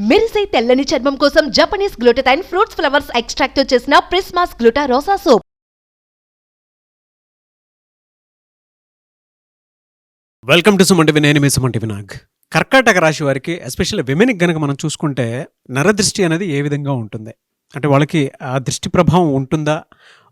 మెరిసే తెల్లని చర్మం కోసం Japanese glutathione fruits flowers extract తో చేసిన Prismas Gluta Rosa soap. Welcome to Suman TV. నేను మీ సుమన్ టీవీ నాగ్. కర్కాటక రాశి వారికి ఎస్పెషల్లీ విమెన్కి గనక మనం చూసుకుంటే నరదృష్టి అనేది ఏ విధంగా ఉంటుంది అంటే వాళ్ళకి ఆ దృష్టి ప్రభావం ఉంటుందా,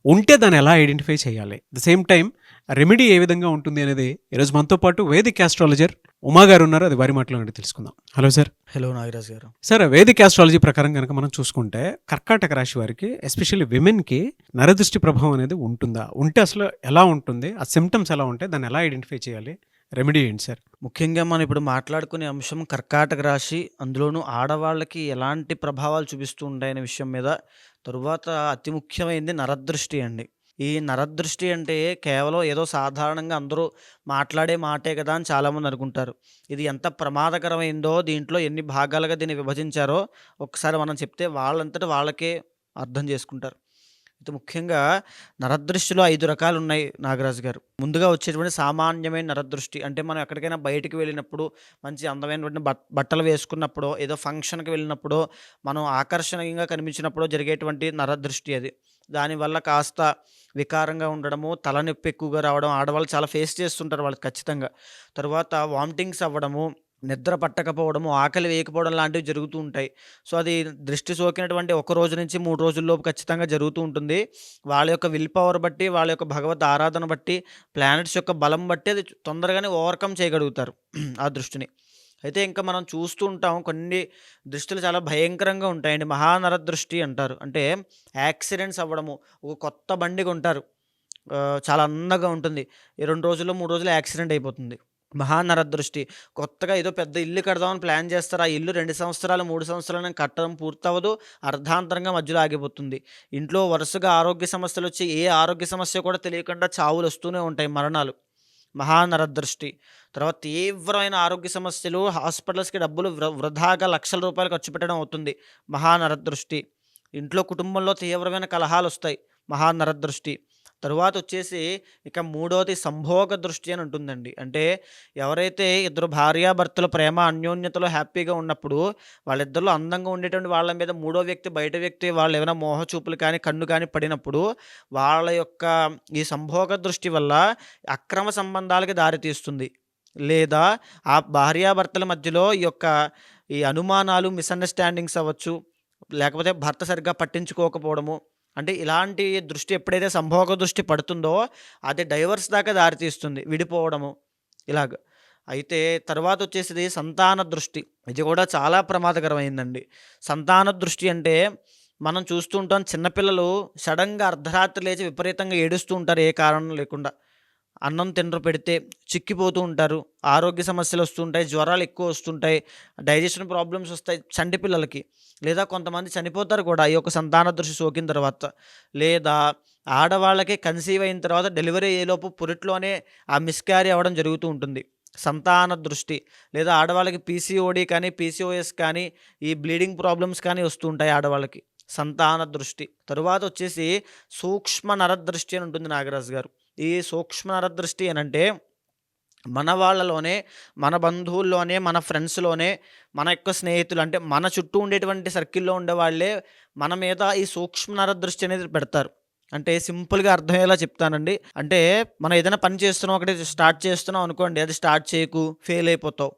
ఉంటే దాన్ని ఎలా ఐడెంటిఫై చేయాలి, ద సేమ్ టైం రెమెడీ ఏ విధంగా ఉంటుంది అనేది ఈరోజు మనతో పాటు వేదిక్ ఆస్ట్రాలజర్ ఉమా గారు ఉన్నారు. అది వారి మాటలో తెలుసుకుందాం. Hello sir. హలో నాగరాజ్ గారు. సార్, వేదిక్ ఆస్ట్రాలజీ ప్రకారం కనుక మనం చూసుకుంటే కర్కాటక రాశి వారికి ఎస్పెషల్లీ విమెన్కి నరదృష్టి ప్రభావం అనేది ఉంటుందా, ఉంటే అసలు ఎలా ఉంటుంది, ఆ సిమ్టమ్స్ ఎలా ఉంటాయి, దాన్ని ఎలా ఐడెంటిఫై చేయాలి, రెమెడీ ఏంటి సార్? ముఖ్యంగా మనం ఇప్పుడు మాట్లాడుకునే అంశం కర్కాటక రాశి, అందులోనూ ఆడవాళ్ళకి ఎలాంటి ప్రభావాలు చూపిస్తూ ఉంటాయనే విషయం మీద. తరువాత అతి ముఖ్యమైనది నరదృష్టి అండి. ఈ నరదృష్టి అంటే కేవలం ఏదో సాధారణంగా అందరూ మాట్లాడే మాటే కదా అని చాలామంది అనుకుంటారు. ఇది ఎంత ప్రమాదకరమైందో, దీంట్లో ఎన్ని భాగాలుగా దీన్ని విభజించారో ఒకసారి మనం చెప్తే వాళ్ళంతటా వాళ్ళకే అర్థం చేసుకుంటారు. అయితే ముఖ్యంగా నరదృష్టిలో 5 రకాలు ఉన్నాయి నాగరాజు గారు. ముందుగా వచ్చేటువంటి సామాన్యమైన నరదృష్టి అంటే మనం ఎక్కడికైనా బయటికి వెళ్ళినప్పుడు, మంచి అందమైనటువంటి బట్టలు వేసుకున్నప్పుడో, ఏదో ఫంక్షన్కి వెళ్ళినప్పుడో, మనం ఆకర్షణీయంగా కనిపించినప్పుడో జరిగేటువంటి నరదృష్టి అది. దానివల్ల కాస్త వికారంగా ఉండడము, తలనొప్పి ఎక్కువగా రావడం ఆడవాళ్ళు చాలా ఫేస్ చేస్తుంటారు వాళ్ళకి ఖచ్చితంగా. తర్వాత వామిటింగ్స్ అవ్వడము, నిద్ర పట్టకపోవడము, ఆకలి వేయకపోవడం లాంటివి జరుగుతూ ఉంటాయి. సో అది దృష్టి సోకినటువంటి 1 రోజు నుంచి 3 రోజుల్లోపు ఖచ్చితంగా జరుగుతూ ఉంటుంది. వాళ్ళ యొక్క విల్ పవర్ బట్టి, వాళ్ళ యొక్క భగవద్ ఆరాధన బట్టి, ప్లానెట్స్ యొక్క బలం బట్టి అది తొందరగానే ఓవర్కమ్ చేయగలుగుతారు ఆ దృష్టిని. అయితే ఇంకా మనం చూస్తూ ఉంటాం కొన్ని దృష్టిలు చాలా భయంకరంగా ఉంటాయండి. మహానరదృష్టి అంటారు. అంటే యాక్సిడెంట్స్ అవ్వడము. ఒక కొత్త బండి కొంటారు, చాలా అందంగా ఉంటుంది, 2 రోజుల్లో 3 రోజుల్లో యాక్సిడెంట్ అయిపోతుంది. మహానరదృష్టి. కొత్తగా ఏదో పెద్ద ఇల్లు కడదామని ప్లాన్ చేస్తారు. ఆ ఇల్లు 2 సంవత్సరాలు 3 సంవత్సరాలు కట్టడం పూర్తవదు, అర్ధాంతరంగా మధ్యలో ఆగిపోతుంది. ఇంట్లో వరుసగా ఆరోగ్య సమస్యలు వచ్చి ఏ ఆరోగ్య సమస్య కూడా తెలియకుండా చావులు వస్తూనే ఉంటాయి, మరణాలు. మహానరదృష్టి. తర్వాత తీవ్రమైన ఆరోగ్య సమస్యలు, హాస్పిటల్స్కి డబ్బులు వృధాగా లక్షల రూపాయలు ఖర్చు పెట్టడం అవుతుంది. మహానరదృష్టి. ఇంట్లో కుటుంబంలో తీవ్రమైన కలహాలు వస్తాయి. మహానరదృష్టి. తరువాత వచ్చేసి ఇక మూడోది సంభోగ దృష్టి అని ఉంటుందండి. అంటే ఎవరైతే ఇద్దరు భార్యాభర్తలు ప్రేమ అన్యోన్యతలో హ్యాపీగా ఉన్నప్పుడు, వాళ్ళిద్దరిలో అందంగా ఉండేటువంటి వాళ్ళ మీద మూడో వ్యక్తి, బయట వ్యక్తి వాళ్ళు ఏమైనా మోహ చూపులు కానీ కన్ను కానీ పడినప్పుడు, వాళ్ళ యొక్క ఈ సంభోగ దృష్టి వల్ల అక్రమ సంబంధాలకి దారితీస్తుంది. లేదా ఆ భార్యాభర్తల మధ్యలో ఈ అనుమానాలు, మిస్అండర్స్టాండింగ్స్ అవ్వచ్చు, లేకపోతే భర్త సరిగ్గా పట్టించుకోకపోవడము. అంటే ఇలాంటి దృష్టి ఎప్పుడైతే సంభోగ దృష్టి పడుతుందో అది డైవర్స్ దాకా దారితీస్తుంది, విడిపోవడము ఇలాగ. అయితే తర్వాత వచ్చేసి సంతాన దృష్టి. ఇది కూడా చాలా ప్రమాదకరమైందండి. సంతాన దృష్టి అంటే మనం చూస్తూ ఉంటాం, చిన్నపిల్లలు సడన్గా అర్ధరాత్రి లేచి విపరీతంగా ఏడుస్తూ ఉంటారు ఏ కారణం లేకుండా. అన్నం తినరు పెడితే చిక్కిపోతూ ఉంటారు, ఆరోగ్య సమస్యలు వస్తుంటాయి, జ్వరాలు ఎక్కువ వస్తుంటాయి, డైజెషన్ ప్రాబ్లమ్స్ వస్తాయి చంటి పిల్లలకి. లేదా కొంతమంది చనిపోతారు కూడా ఈ యొక్క సంతాన దృష్టి సోకిన తర్వాత. లేదా ఆడవాళ్ళకి కన్సీవ్ అయిన తర్వాత డెలివరీ అయ్యేలోపు పురిట్లోనే ఆ మిస్క్యారీ అవ్వడం జరుగుతూ ఉంటుంది. సంతాన దృష్టి. లేదా ఆడవాళ్ళకి పీసీఓడి కానీ, పీసీఓఎస్ కానీ, ఈ బ్లీడింగ్ ప్రాబ్లమ్స్ కానీ వస్తూ ఉంటాయి ఆడవాళ్ళకి. సంతాన దృష్టి. తరువాత వచ్చేసి సూక్ష్మ నరదృష్టి అని ఉంటుంది నాగరాజు గారు. ఈ సూక్ష్మ నరదృష్టి అనంటే మన వాళ్ళలోనే, మన బంధువుల్లోనే, మన ఫ్రెండ్స్లోనే, మన యొక్క స్నేహితులు అంటే మన చుట్టూ ఉండేటువంటి సర్కిల్లో ఉండేవాళ్ళే మన మీద ఈ సూక్ష్మ నరదృష్టి అనేది పెడతారు. అంటే సింపుల్గా అర్థమయ్యేలా చెప్తానండి. అంటే మనం ఏదైనా పని చేస్తున్నాం, ఒకటి స్టార్ట్ చేస్తున్నాం అనుకోండి, అది స్టార్ట్ చేయకు, ఫెయిల్ అయిపోతావు,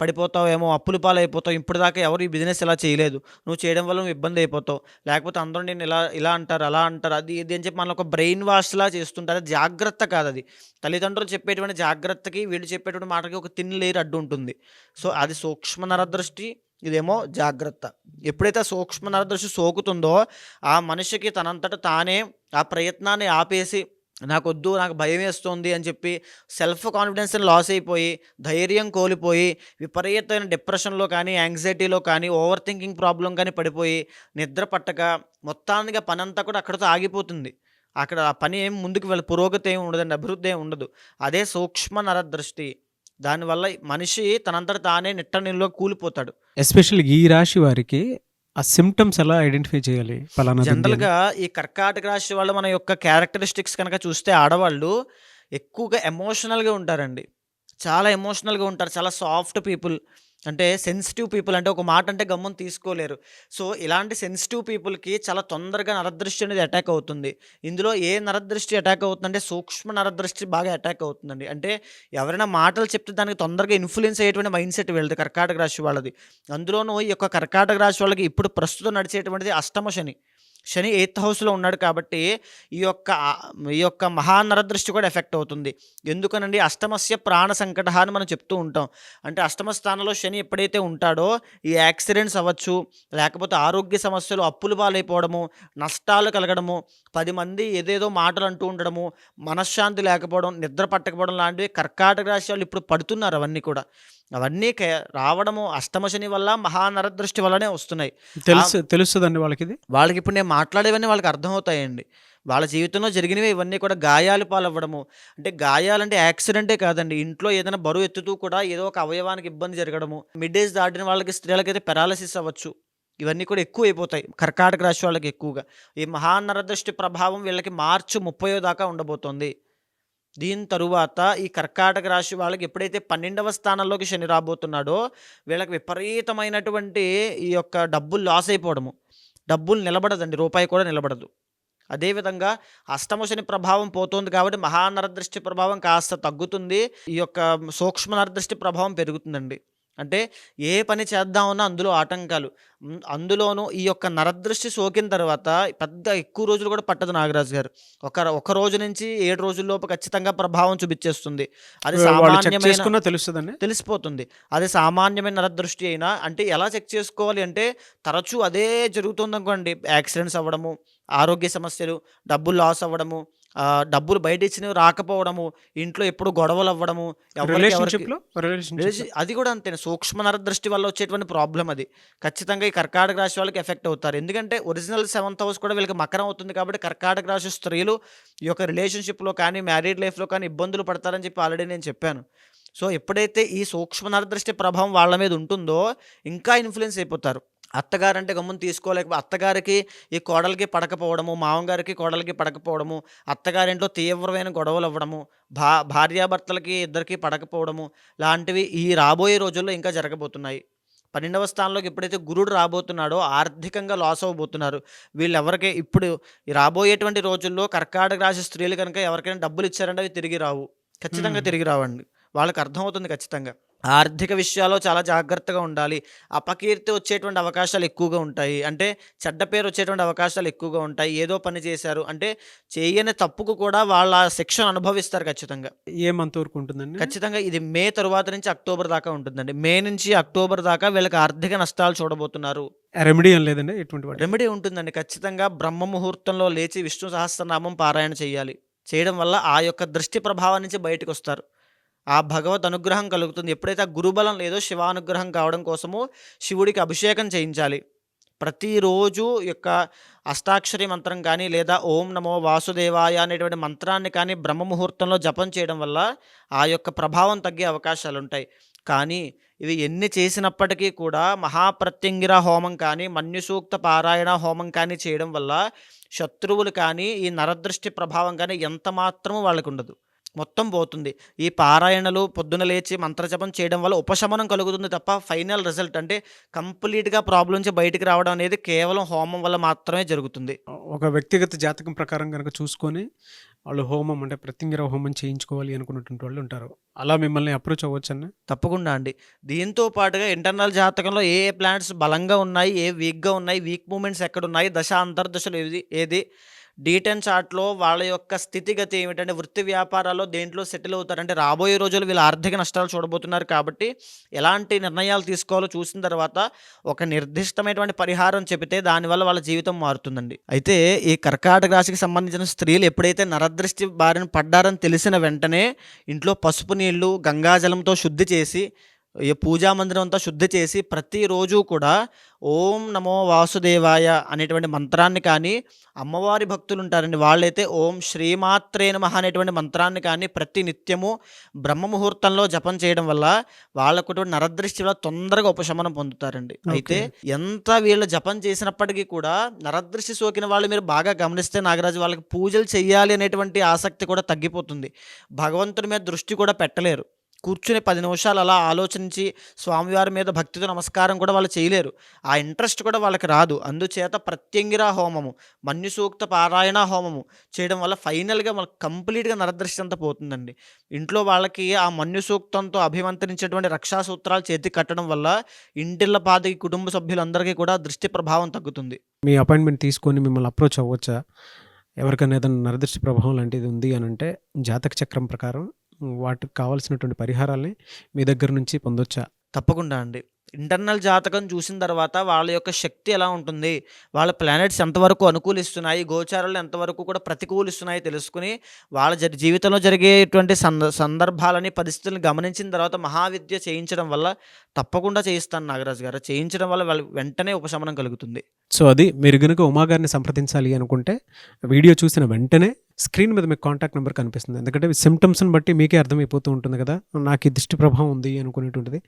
పడిపోతావేమో, అప్పుల పాలైపోతావు, ఇప్పుడు దాకా ఎవరు ఈ బిజినెస్ ఇలా చేయలేదు, నువ్వు చేయడం వల్ల నువ్వు ఇబ్బంది అయిపోతావు, లేకపోతే అందరూ నేను ఇలా ఇలా అంటారు, అలా అంటారు, అది ఇది అని చెప్పి మనల్ని ఒక బ్రెయిన్ వాష్లా చేస్తుంటారు. అది జాగ్రత్త కాదు. అది తల్లిదండ్రులు చెప్పేటువంటి జాగ్రత్తకి వీళ్ళు చెప్పేటువంటి మాటకి ఒక తిన్ లేరు అడ్డు ఉంటుంది. సో అది సూక్ష్మ నరదృష్టి, ఇదేమో జాగ్రత్త. ఎప్పుడైతే సూక్ష్మ నరదృష్టి సోకుతుందో ఆ మనిషికి తనంతట తానే ఆ ప్రయత్నాన్ని ఆపేసి, నాకొద్దు, నాకు భయం వేస్తుంది అని చెప్పి సెల్ఫ్ కాన్ఫిడెన్స్ని లాస్ అయిపోయి, ధైర్యం కోల్పోయి, విపరీతమైన డిప్రెషన్లో కానీ, యాంగ్జైటీలో కానీ, ఓవర్ థింకింగ్ ప్రాబ్లం కానీ పడిపోయి, నిద్ర పట్టక మొత్తానికి పని అంతా కూడా అక్కడితో ఆగిపోతుంది. అక్కడ ఆ పని ఏం ముందుకు పురోగతి ఏమి ఉండదండి, అభివృద్ధి ఏమి ఉండదు. అదే సూక్ష్మ నరదృష్టి. దానివల్ల మనిషి తనంతట తానే నిట్ట నీళ్ళలో కూలిపోతాడు. ఎస్పెషల్లీ ఈ రాశి వారికి ఆ సిమ్టమ్స్ ఎలా ఐడెంటిఫై చేయాలి? జనరల్గా ఈ కర్కాటక రాశి వాళ్ళు మన యొక్క క్యారెక్టరిస్టిక్స్ కనుక చూస్తే ఆడవాళ్ళు ఎక్కువగా ఎమోషనల్గా ఉంటారండి. చాలా ఎమోషనల్గా ఉంటారు, చాలా సాఫ్ట్ పీపుల్. అంటే సెన్సిటివ్ పీపుల్ అంటే ఒక మాట అంటే గమ్మున తీసుకోలేరు. సో, ఇలాంటి సెన్సిటివ్ పీపుల్‌కి చాలా తొందరగా నరదృష్టి అనేది అటాక్ అవుతుంది. ఇందులో ఏ నరదృష్టి అటాక్ అవుతుందంటే సూక్ష్మ నరదృష్టి బాగా అటాక్ అవుతుందండి. అంటే ఎవరైనా మాటలు చెప్తే దానికి తొందరగా ఇన్‌ఫ్లూయెన్స్ అయ్యేటువంటి మైండ్‌సెట్ వీళ్ళది కర్కాటక రాశి వాళ్ళది. అందులోనూ ఈ యొక్క కర్కాటక రాశి వాళ్ళకి ఇప్పుడు ప్రస్తుతం నడిచేటువంటిది అష్టమ శని. శని 8థ్ హౌస్‌లో ఉన్నాడు కాబట్టి ఈ యొక్క మహానరదృష్టి కూడా ఎఫెక్ట్ అవుతుంది. ఎందుకనండి అష్టమస్య ప్రాణ సంకటః అని మనం చెప్తూ ఉంటాం. అంటే అష్టమ స్థానంలో శని ఎప్పుడైతే ఉంటాడో ఈ యాక్సిడెంట్స్ అవ్వచ్చు, లేకపోతే ఆరోగ్య సమస్యలు, అప్పుల పాలైపోవడము, నష్టాలు కలగడము, 10 మంది ఏదేదో మాటలు అంటూ ఉండడము, మనశ్శాంతి లేకపోవడం, నిద్ర పట్టకపోవడం లాంటివి కర్కాటక రాశి వాళ్ళు ఇప్పుడు పడుతున్నారు అవన్నీ కూడా. అవన్నీ రావడము అష్టమ శని వల్ల, మహానరదృష్టి వల్లనే వస్తున్నాయి. తెలుస్తదండి వాళ్ళకిది? వాళ్ళకిప్పుడు నేను మాట్లాడేవన్నీ వాళ్ళకి అర్థమవుతాయండి. వాళ్ళ జీవితంలో జరిగినవే ఇవన్నీ కూడా గాయాల పాలవ్వడము. అంటే గాయాలంటే యాక్సిడెంటే కాదండి. ఇంట్లో ఏదైనా బరువు ఎత్తుతూ కూడా ఏదో ఒక అవయవానికి ఇబ్బంది జరగడము. మిడ్ ఏజ్ దాటిన వాళ్ళకి స్త్రీలకైతే పెరాలసిస్ అవ్వచ్చు. ఇవన్నీ కూడా ఎక్కువైపోతాయి కర్కాటక రాశి వాళ్ళకి ఎక్కువగా. ఈ మహానరదృష్టి ప్రభావం వీళ్ళకి మార్చి 30 దాకా ఉండబోతోంది. దీని తరువాత ఈ కర్కాటక రాశి వాళ్ళకి ఎప్పుడైతే 12వ స్థానంలోకి శని రాబోతున్నాడో వీళ్ళకి విపరీతమైనటువంటి ఈ యొక్క డబ్బులు లాస్ అయిపోవడము. డబ్బులు నిలబడదండి. రూపాయి కూడా నిలబడదు. అదేవిధంగా అష్టమ శని ప్రభావం పోతుంది కాబట్టి మహానరదృష్టి ప్రభావం కాస్త తగ్గుతుంది. ఈ యొక్క సూక్ష్మ నరదృష్టి ప్రభావం పెరుగుతుందండి. అంటే ఏ పని చేద్దామన్నా అందులో ఆటంకాలు. అందులోనూ ఈ యొక్క నరదృష్టి సోకిన తర్వాత పెద్ద ఎక్కువ రోజులు కూడా పట్టదు నాగరాజు గారు. ఒక రోజు నుంచి 7 రోజుల్లోపు ఖచ్చితంగా ప్రభావం చూపించేస్తుంది. అది వాళ్ళు చెక్ సామాన్యమైన చేసుకున్నా తెలుస్తదండి? తెలిసిపోతుంది. అది సామాన్యమైన నరదృష్టి అయినా అంటే ఎలా చెక్ చేసుకోవాలి అంటే తరచూ అదే జరుగుతుందనుకోండి. యాక్సిడెంట్స్ అవ్వడము, ఆరోగ్య సమస్యలు, డబ్బులు లాస్ అవ్వడము, డబ్బులు బయట ఇచ్చినవి రాకపోవడము, ఇంట్లో ఎప్పుడు గొడవలు అవ్వడము, రిలేషన్‌షిప్‌లో అది కూడా అంతేనే. సూక్ష్మ నరదృష్టి వల్ల వచ్చేటువంటి ప్రాబ్లం అది. ఖచ్చితంగా ఈ కర్కాటక రాశి వాళ్ళకి ఎఫెక్ట్ అవుతారు. ఎందుకంటే ఒరిజినల్ 7th హౌస్ కూడా వీళ్ళకి మకరం అవుతుంది కాబట్టి కర్కాటక రాశి స్త్రీలు ఈ యొక్క రిలేషన్‌షిప్‌లో కానీ, మ్యారీడ్ లైఫ్‌లో కానీ ఇబ్బందులు పడతారని చెప్పి ఆల్రెడీ నేను చెప్పాను. సో, ఎప్పుడైతే ఈ సూక్ష్మ నరదృష్టి ప్రభావం వాళ్ళ మీద ఉంటుందో ఇంకా ఇన్‌ఫ్లూయెన్స్ అయిపోతారు. అత్తగారంటే గమ్మున అత్తగారికి ఈ కోడలికి పడకపోవడము, మామగారికి కోడలికి పడకపోవడము, అత్తగారింట్లో తీవ్రమైన గొడవలు అవ్వడము, భార్యాభర్తలకి ఇద్దరికీ పడకపోవడము లాంటివి ఈ రాబోయే రోజుల్లో ఇంకా జరగబోతున్నాయి. 12వ స్థానంలోకి ఎప్పుడైతే గురుడు రాబోతున్నాడో ఆర్థికంగా లాస్ అవ్వబోతున్నారు. వీళ్ళెవరికి ఇప్పుడు ఈ రాబోయేటువంటి రోజుల్లో కర్కాటక రాశి స్త్రీలు కనుక ఎవరికైనా డబ్బులు ఇచ్చారంటే అవి తిరిగి రావు. ఖచ్చితంగా తిరిగి రావండి. వాళ్ళకి అర్థమవుతుంది ఖచ్చితంగా. ఆర్థిక విషయాల్లో చాలా జాగ్రత్తగా ఉండాలి. అపకీర్తి వచ్చేటువంటి అవకాశాలు ఎక్కువగా ఉంటాయి. అంటే చెడ్డ పేరు వచ్చేటువంటి అవకాశాలు ఎక్కువగా ఉంటాయి. ఏదో పని చేశారు అంటే చేయని తప్పుకు కూడా వాళ్ళ శిక్షను అనుభవిస్తారు ఖచ్చితంగా. ఏ మంత్ వరకు ఉంటుందండి? ఖచ్చితంగా ఇది మే తరువాత నుంచి అక్టోబర్ దాకా ఉంటుందండి. మే నుంచి అక్టోబర్ దాకా వీళ్ళకి ఆర్థిక నష్టాలు చూడబోతున్నారు. రెమెడీ ఏం లేదండి ఎటువంటి వాటికి? రెమెడీ ఉంటుందండి. ఖచ్చితంగా బ్రహ్మ ముహూర్తంలో లేచి విష్ణు సహస్రనామం పారాయణ చేయాలి. చేయడం వల్ల ఆ యొక్క దృష్టి ప్రభావం నుంచి బయటకొస్తారు. ఆ భగవద్ అనుగ్రహం కలుగుతుంది. ఎప్పుడైతే ఆ గురుబలం లేదో శివానుగ్రహం కావడం కోసము శివుడికి అభిషేకం చేయించాలి. ప్రతిరోజు యొక్క అష్టాక్షరి మంత్రం కానీ లేదా ఓం నమో వాసుదేవాయ అనేటువంటి మంత్రాన్ని కానీ బ్రహ్మ ముహూర్తంలో జపం చేయడం వల్ల ఆ యొక్క ప్రభావం తగ్గే అవకాశాలు ఉంటాయి. కానీ ఇవి ఎన్ని చేసినప్పటికీ కూడా మహాప్రత్యంగిర హోమం కానీ, మన్యుసూక్త పారాయణ హోమం కానీ చేయడం వల్ల శత్రువులు కానీ, ఈ నరదృష్టి ప్రభావం కానీ ఎంత మాత్రము వాళ్ళకు ఉండదు. మొత్తం పోతుంది. ఈ పారాయణలు పొద్దున లేచి మంత్రజపం చేయడం వల్ల ఉపశమనం కలుగుతుంది తప్ప ఫైనల్ రిజల్ట్ అంటే కంప్లీట్‌గా ప్రాబ్లమ్ నుంచి బయటికి రావడం అనేది కేవలం హోమం వల్ల మాత్రమే జరుగుతుంది. ఒక వ్యక్తిగత జాతకం ప్రకారం గనక చూసుకొని వాళ్ళు హోమం అంటే ప్రత్యంగిర హోమం చేయించుకోవాలి అనుకున్నటువంటి వాళ్ళు ఉంటారు. అలా మిమ్మల్ని అప్రోచ్ అవ్వచ్చండి? తప్పకుండా అండి. దీంతో పాటుగా ఇంటర్నల్ జాతకంలో ఏ ఏ ప్లానెట్స్ బలంగా ఉన్నాయి, ఏ వీక్‌గా ఉన్నాయి, వీక్ మూవ్‌మెంట్స్ ఎక్కడున్నాయి, దశ అంతర్దశలు ఏది D10 చార్ట్‌లో వాళ్ళ యొక్క స్థితిగతి ఏమిటంటే వృత్తి వ్యాపారాల్లో దేంట్లో సెటిల్ అవుతారంటే రాబోయే రోజుల్లో వీళ్ళు ఆర్థిక నష్టాలు చూడబోతున్నారు కాబట్టి ఎలాంటి నిర్ణయాలు తీసుకోవాలో చూసిన తర్వాత ఒక నిర్దిష్టమైనటువంటి పరిహారం చెబితే దానివల్ల వాళ్ళ జీవితం మారుతుందండి. అయితే ఈ కర్కాటక రాశికి సంబంధించిన స్త్రీలు ఎప్పుడైతే నరదృష్టి బారిన పడ్డారని తెలిసిన వెంటనే ఇంట్లో పసుపు నీళ్లు, గంగాజలంతో శుద్ధి చేసి ఈ పూజా మందిరం అంతా శుద్ధి చేసి ప్రతిరోజు కూడా ఓం నమో వాసుదేవాయ అనేటువంటి మంత్రాన్ని కానీ, అమ్మవారి భక్తులు ఉంటారండి వాళ్ళైతే ఓం శ్రీమాత్రే నమః అనేటువంటి మంత్రాన్ని కానీ ప్రతి నిత్యము బ్రహ్మ ముహూర్తంలో జపం చేయడం వల్ల వాళ్ళకు నరదృష్టి వల్ల తొందరగా ఉపశమనం పొందుతారండి. అయితే ఎంత వీళ్ళు జపం చేసినప్పటికీ కూడా నరదృష్టి సోకిన వాళ్ళు మీరు బాగా గమనిస్తే నాగరాజు వాళ్ళకి పూజలు చేయాలి అనేటువంటి ఆసక్తి కూడా తగ్గిపోతుంది. భగవంతుడి మీద దృష్టి కూడా పెట్టలేరు. కూర్చుని 10 నిమిషాలు అలా ఆలోచించి స్వామివారి మీద భక్తితో నమస్కారం కూడా వాళ్ళు చేయలేరు. ఆ ఇంట్రెస్ట్ కూడా వాళ్ళకి రాదు. అందుచేత ప్రత్యంగిర హోమము, మన్యు సూక్త పారాయణ హోమము చేయడం వల్ల ఫైనల్‌గా మనకు కంప్లీట్‌గా నరదృష్టి అంతా పోతుందండి. ఇంట్లో వాళ్ళకి ఆ మన్యు సూక్తంతో అభిమంత్రించేటువంటి రక్షా సూత్రాలు చేతికి కట్టడం వల్ల ఇంటిల్లపాదికి కుటుంబ సభ్యులందరికీ కూడా దృష్టి ప్రభావం తగ్గుతుంది. మీ అపాయింట్మెంట్ తీసుకొని మిమ్మల్ని అప్రోచ్ అవ్వచ్చా? ఎవరికైనా ఏదైనా నరదృష్టి ప్రభావం లాంటిది ఉంది అనంటే జాతక చక్రం ప్రకారం వాటికి కావాల్సినటువంటి పరిహారాల్ని మీ దగ్గర నుంచి పొందొచ్చా? తప్పకుండా అండి. ఇంటర్నల్ జాతకం చూసిన తర్వాత వాళ్ళ యొక్క శక్తి ఎలా ఉంటుంది, వాళ్ళ ప్లానెట్స్ ఎంతవరకు అనుకూలిస్తున్నాయి, గోచారాలు ఎంతవరకు కూడా ప్రతికూలిస్తున్నాయి తెలుసుకుని, వాళ్ళ జీవితంలో జరిగేటువంటి సందర్భాలని, పరిస్థితులను గమనించిన తర్వాత మహావిద్య చేయించడం వల్ల తప్పకుండా చేయిస్తాను నాగరాజు గారు. చేయించడం వల్ల వాళ్ళు వెంటనే ఉపశమనం కలుగుతుంది. సో అది మీరు గనుక ఉమాగారిని సంప్రదించాలి అనుకుంటే వీడియో చూసిన వెంటనే స్క్రీన్ మీద మీకు కాంటాక్ట్ నెంబర్ కనిపిస్తుంది. ఎందుకంటే సిమ్టమ్స్ని బట్టి మీకే అర్థమైపోతూ ఉంటుంది కదా, నాకు ఈ దృష్టి ప్రభావం ఉంది అనుకునేటువంటిది.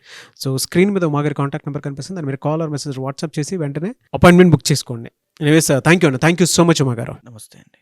సో స్క్రీన్ మీద ఉమాగారి కాంటాక్ట్ నెంబర్ కనిపిస్తుంది, దాన్ని మీరు కాల్ ఆర్ మెసేజ్ వాట్సాప్ చేసి వెంటనే అపాయింట్మెంట్ బుక్ చేసుకోండి. ఎనీవేస్ థ్యాంక్ యూ అండి, థ్యాంక్ యూ సో మచ్ ఉమాగారు. నమస్తే అండి.